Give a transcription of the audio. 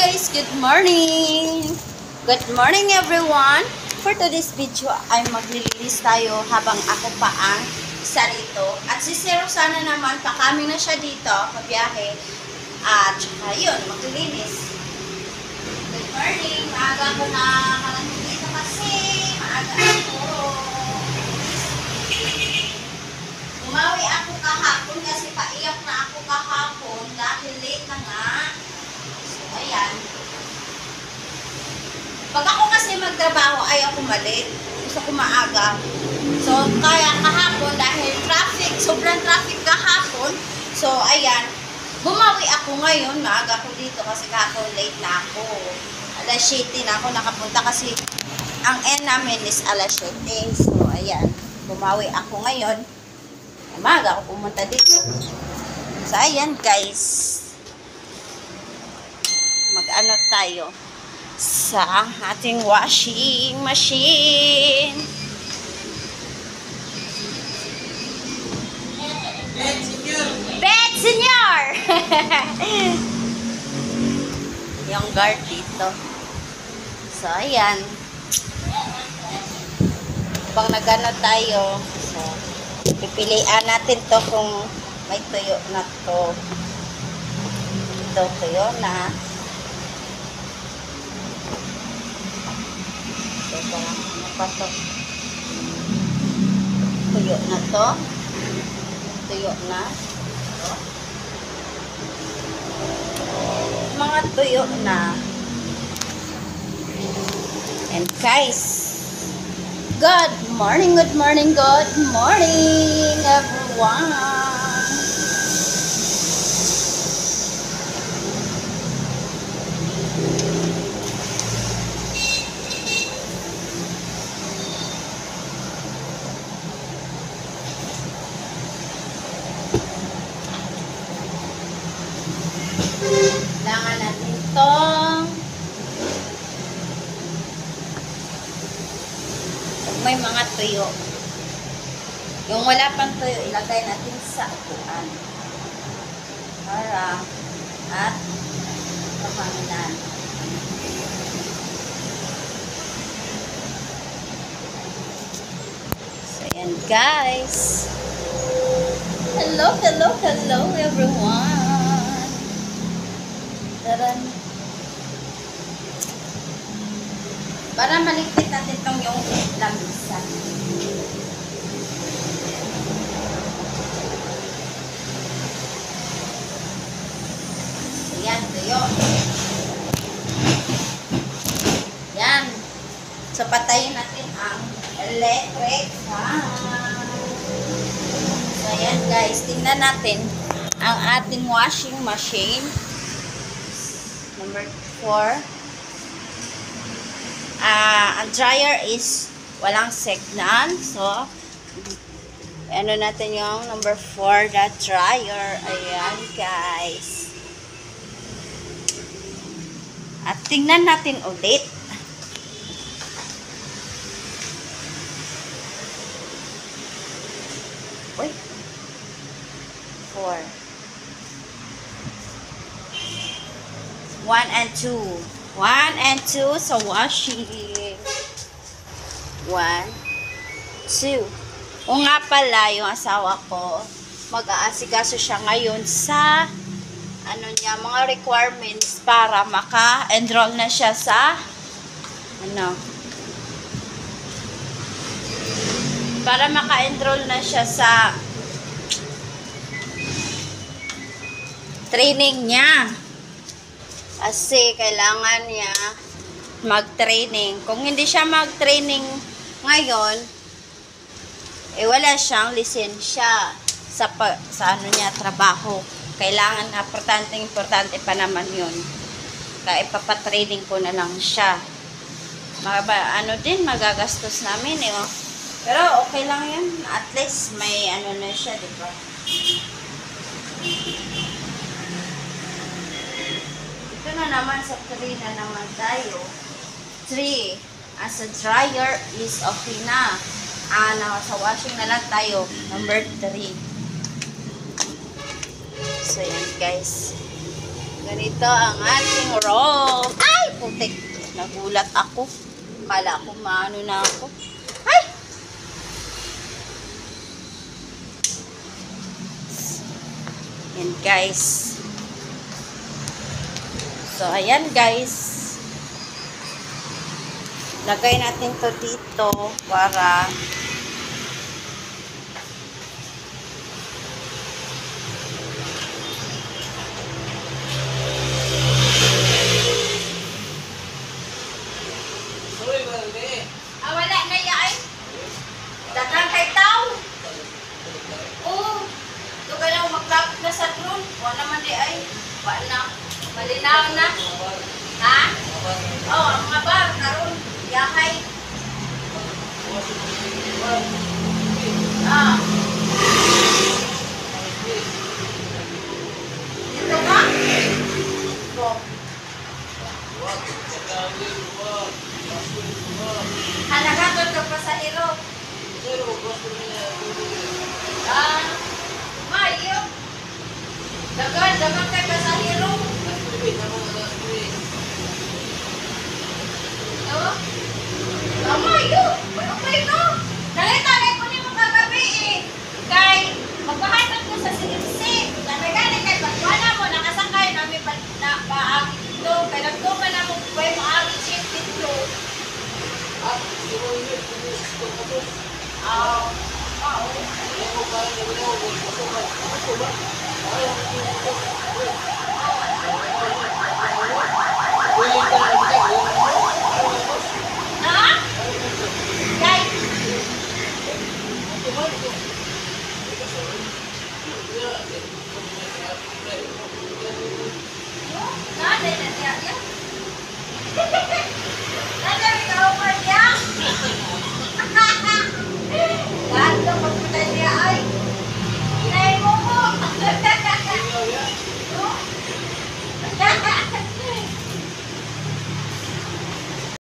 guys! Good morning! Good morning everyone! For today's video ay maglilinis tayo habang ako pa ang isa dito. At si Sir Rosana naman, pa-coming na siya dito, pabiyahe. At saka yun, maglilinis. Good morning! Maaga ko na kalang dito kasi. Maaga ako. Umawi ako kahapon kasi paiyak na ako kahapon dahil late na nga. So, ayan. Pag ako kasi magtrabaho ay ako malit. Gusto ko maaga. So, kaya kahapon dahil traffic, sobrang traffic kahapon. So, ayan. Bumawi ako ngayon. Maaga ako dito kasi kahapon late na ako. Alas 7 na ako nakapunta kasi ang end namin is alas 7. So, ayan. Bumawi ako ngayon. Umaga ako pumunta dito. So, ayan guys. Mag-ano tayo sa ating washing machine. Bed Senyor! Yung guard dito. So, ayan. Pag nag-ano tayo, so, pipilian natin to kung may tuyo na to. Ito, tuyo na. Ito, parang ano pa to? Tuyo na to. Tuyo na. Ito. Mga tuyo na. And guys, good morning, everyone. Kailangan natin itong may mga tuyo. Yung wala pang tuyo, ilagay natin sa upuan. Para at kapaminan. So, yan guys. Hello everyone. Taran. Para maligpit natin itong yung lamisa. Ayan, tuyo. Yan. So, patayin natin ang electric fan. So, ayan guys. Tingnan natin ang ating washing machine. Number 4. Ang dryer is walang signal. So, ano natin yung number 4 na dryer. Ayan, guys. At tingnan natin ulit. Uy. 4. 1 and 2. 1 and 2 sa washing. 1, 2. O nga pala, yung asawa ko, mag-aasikaso siya ngayon sa ano niya, mga requirements para maka-enroll na siya sa para maka-enroll na siya sa training niya. Kasi kailangan niya mag-training. Kung hindi siya mag-training ngayon, wala siyang lisensya sa ano niya, trabaho. Kailangan, importante pa naman yun. Kaya ipapatraining ko na lang siya. Magagastos namin oh. Pero okay lang yun. At least may ano na siya, diba? Ito na naman, sa 3 na naman tayo. 3. As a dryer is okay na. Sa washing na lang tayo. Number 3. So, yan guys. Ganito ang ating roll. Ay, putik. Nagulat ako. Kala ko maano na ako. Ay! Yan guys. So, ayan guys. Lagay natin to dito para wala na yan. Dagang kay tao. Oo. Ito ka lang mag-lapit na sa drone. Wala naman di ay. Wala na. Malinaw na. Ha? Oo, ang mga bar. Karoon. Yahay. Ah. Dito ka? Go. Halaga to ito pasahero. Ah, mayo. Dagan kay pasahero. Oh, mayo. Okay no. Dali ko ni mo kagabi eh. Kay magpahatag ko sa CFC. Dali kay pagwala mo nakasakay namin na paagi dito. Kay nagtuman na mo pwede maagi shift dito. Nah,